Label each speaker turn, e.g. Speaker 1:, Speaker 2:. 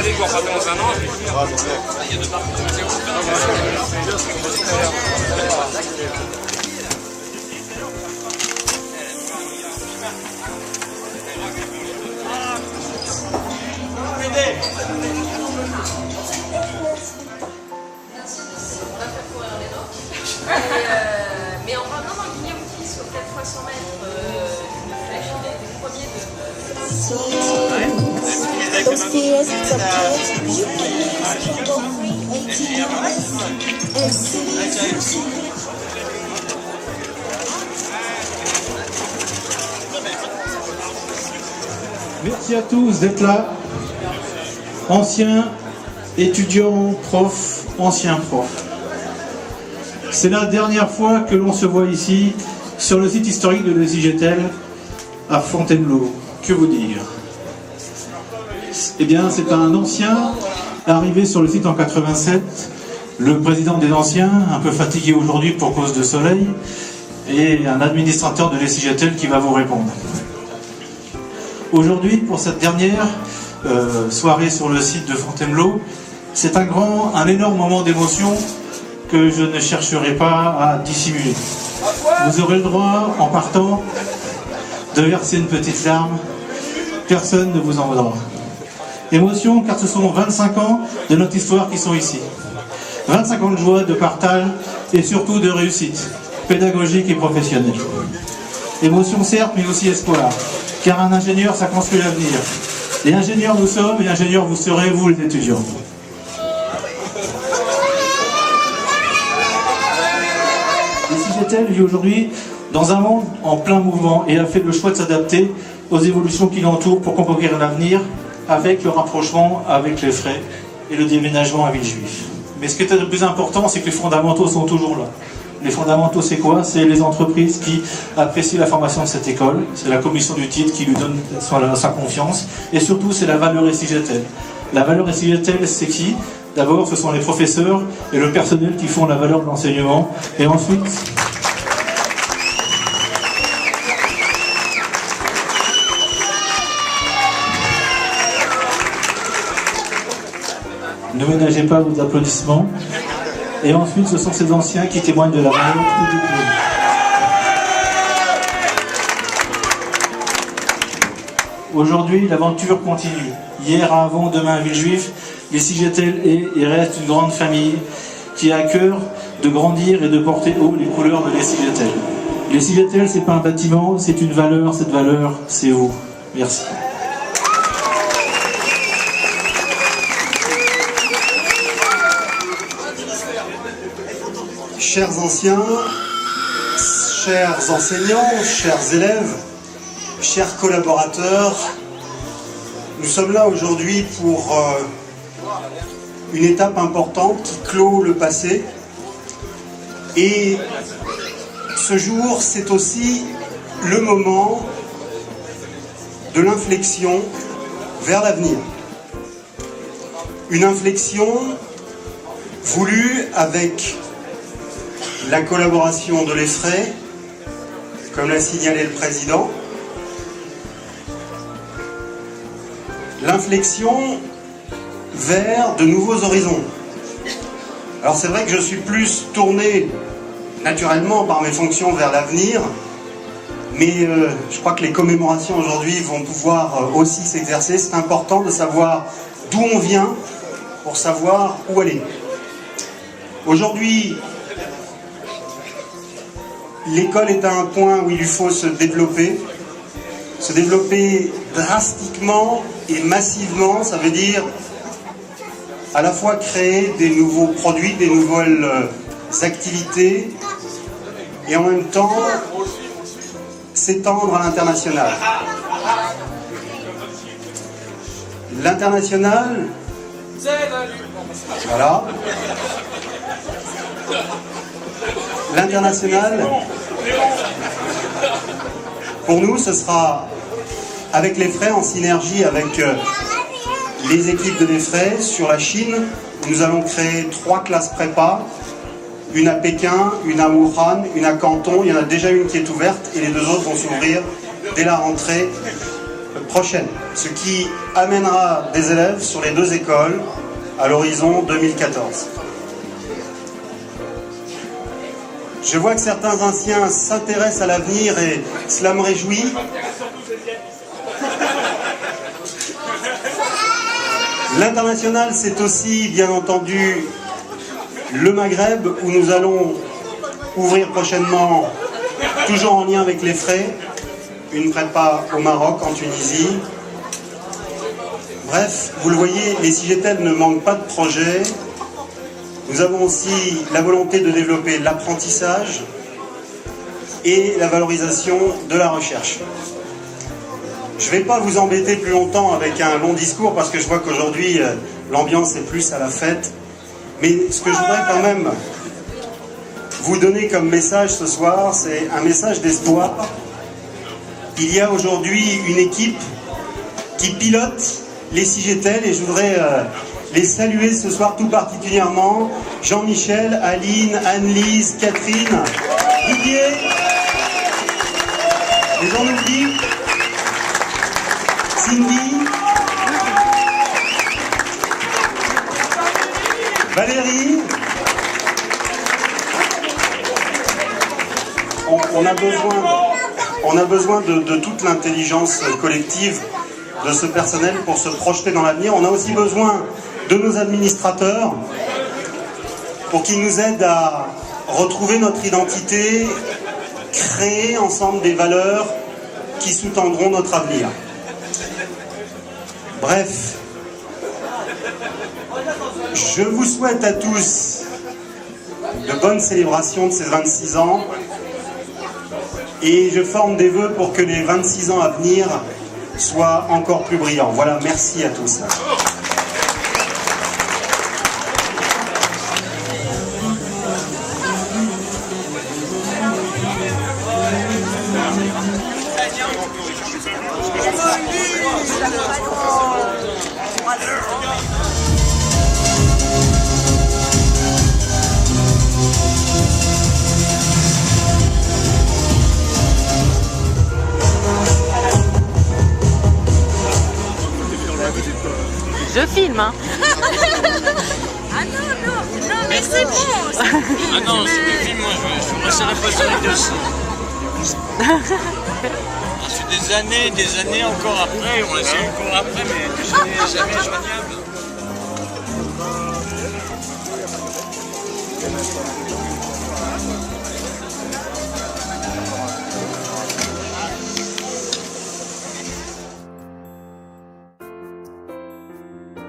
Speaker 1: aller voir pas dans un an.
Speaker 2: Mais en revenant dans le Guigné-Outil sur 400 mètres, une flèche, il était le premier de...
Speaker 3: Merci à tous d'être là. Anciens étudiants, profs, anciens profs. C'est la dernière fois que l'on se voit ici, sur le site historique de l'ESIGETEL, à Fontainebleau. Que vous dire? Eh bien, c'est un ancien arrivé sur le site en 87, le président des anciens, un peu fatigué aujourd'hui pour cause de soleil, et un administrateur de l'ESIGETEL qui va vous répondre. Aujourd'hui, pour cette dernière soirée sur le site de Fontainebleau, c'est un énorme moment d'émotion que je ne chercherai pas à dissimuler. Vous aurez le droit, en partant, de verser une petite larme. Personne ne vous en voudra. Émotion, car ce sont 25 ans de notre histoire qui sont ici. 25 ans de joie, de partage et surtout de réussite, pédagogique et professionnelle. Émotion certes, mais aussi espoir, car un ingénieur, ça construit l'avenir. Et ingénieurs nous sommes, et ingénieurs vous serez, vous les étudiants. l'ESIGETEL vit aujourd'hui dans un monde en plein mouvement et a fait le choix de s'adapter aux évolutions qui l'entourent pour conquérir l'avenir avec le rapprochement avec les frais et le déménagement à Villejuif. Mais ce qui est le plus important, c'est que les fondamentaux sont toujours là. Les fondamentaux, c'est quoi? C'est les entreprises qui apprécient la formation de cette école, c'est la commission du titre qui lui donne sa confiance, et surtout, c'est la valeur ESIGETEL. La valeur ESIGETEL, c'est qui? D'abord, ce sont les professeurs et le personnel qui font la valeur de l'enseignement, et ensuite... Ne ménagez pas vos applaudissements. Et ensuite, ce sont ces anciens qui témoignent de la valeur du diplôme. Aujourd'hui, l'aventure continue. Hier à Avon, demain à Villejuif, l'ESIGETEL est et reste une grande famille qui a à cœur de grandir et de porter haut les couleurs de l'ESIGETEL. L'ESIGETEL, c'est pas un bâtiment, c'est une valeur. Cette valeur, c'est vous. Merci.
Speaker 4: Chers anciens, chers enseignants, chers élèves, chers collaborateurs, nous sommes là aujourd'hui pour une étape importante qui clôt le passé. Et ce jour, c'est aussi le moment de l'inflexion vers l'avenir. Une inflexion voulue avec la collaboration de l'EFRAY, comme l'a signalé le président, l'inflexion vers de nouveaux horizons. Alors c'est vrai que je suis plus tourné naturellement par mes fonctions vers l'avenir, mais je crois que les commémorations aujourd'hui vont pouvoir aussi s'exercer. C'est important de savoir d'où on vient pour savoir où aller. Aujourd'hui, l'école est à un point où il lui faut se développer drastiquement et massivement. Ça veut dire à la fois créer des nouveaux produits, des nouvelles activités, et en même temps s'étendre à l'international. L'international, voilà. L'international, pour nous, ce sera avec l'EFRAY, en synergie avec les équipes de l'EFRAY sur la Chine. Nous allons créer 3 classes prépa, une à Pékin, une à Wuhan, une à Canton. Il y en a déjà une qui est ouverte et les 2 autres vont s'ouvrir dès la rentrée prochaine, ce qui amènera des élèves sur les 2 écoles à l'horizon 2014. Je vois que certains anciens s'intéressent à l'avenir et cela me réjouit. L'international, c'est aussi, bien entendu, le Maghreb, où nous allons ouvrir prochainement, toujours en lien avec les frais, une prépa au Maroc, en Tunisie. Bref, vous le voyez, les CIGETEL ne manquent pas de projets. Nous avons aussi la volonté de développer l'apprentissage et la valorisation de la recherche. Je ne vais pas vous embêter plus longtemps avec un long discours parce que je vois qu'aujourd'hui l'ambiance est plus à la fête. Mais ce que je voudrais quand même vous donner comme message ce soir, c'est un message d'espoir. Il y a aujourd'hui une équipe qui pilote les CIGETEL et je voudrais les saluer ce soir tout particulièrement. Jean-Michel, Aline, Anne-Lise, Catherine, Didier, et j'en oublie, Cindy, Valérie. On a besoin de toute l'intelligence collective de ce personnel pour se projeter dans l'avenir. On a aussi besoin de nos administrateurs pour qu'ils nous aident à retrouver notre identité, créer ensemble des valeurs qui sous-tendront notre avenir. Bref, je vous souhaite à tous de bonnes célébrations de ces 26 ans et je forme des vœux pour que les 26 ans à venir soient encore plus brillants. Voilà, merci à tous.
Speaker 1: Je filme, hein.
Speaker 2: Ah non, mais c'est bon.
Speaker 5: Ah non, c'est le film, moi je resterai pas sur les dossiers. C'est des années encore après, on l'a fait encore après, mais jamais joignable.